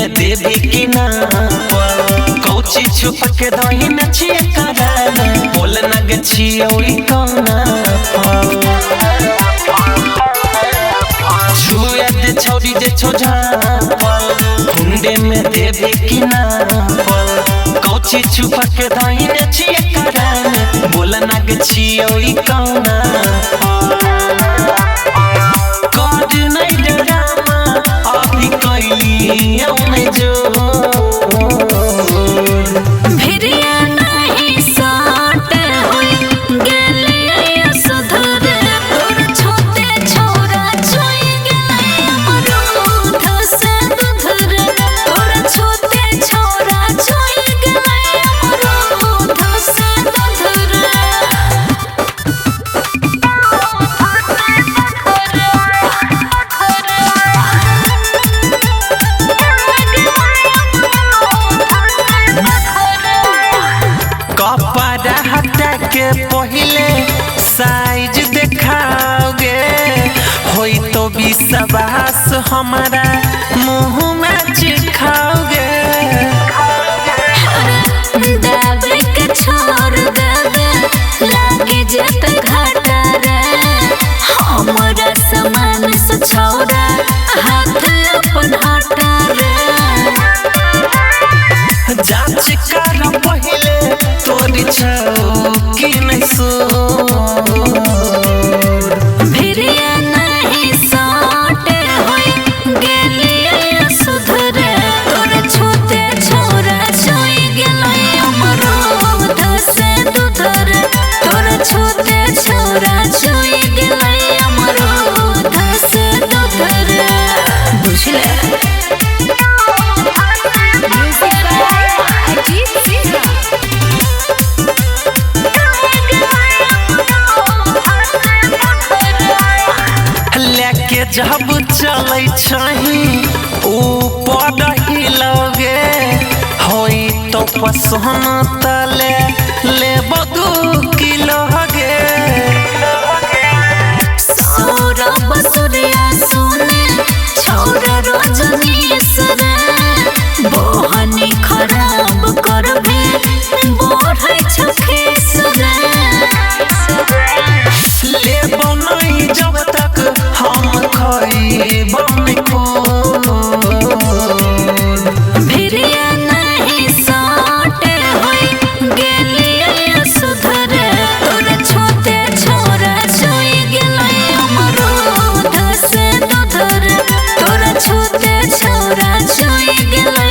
में देवी की नाम कौची छुप के दही नचिए कराना बोल न गछिए ओई कौना छुए दे छोड़ी दे छोझा हुंडे में देवी की नाम कौची छुप के दही नचिए कराना बोल न गछिए ओई कौना God नहीं डरामा अभी कोई नहीं जो भिरिया नहीं साट होई गेले सुधर तोर छोटे छोरा छोई गेले अमरूद से दुधर तोर छोटे छोरा छोई गेले अमरूद से दुधर कपड़ा हटा के पहले साइज देखाओगे होई तो विश्वास हमारा मुँह में चिखाओगे दाबे के छोड़ देबे लागे जत घाटा रे हमरा समान से छोड़ा हाथ अपन हटा रे जांच कर पहले तोरी छौकी नहीं सो भिरिया नहीं साट होई गेले सुधर तोर छोटे छोरा छोई गेले अमरूद से दुधर तोर छोटे छोरा छोई गेले अमरूद से दुधर बुझले लेके जब चलै छही ऊपर ही लगे होई तो पसंद तले ले बदू किलो गे सौरभ सूर्या सुने छोरा रजनी सरे बोहनी खराब करबे बढ़ै छखे सरे ले बनई जब तक हम खइबो नहीं को भिरिया नहीं साट होई गेले सुधर तोर छोटे छोरा छोई गेले अमरूद से दुधर तोर छोटे छोरा छोई गेले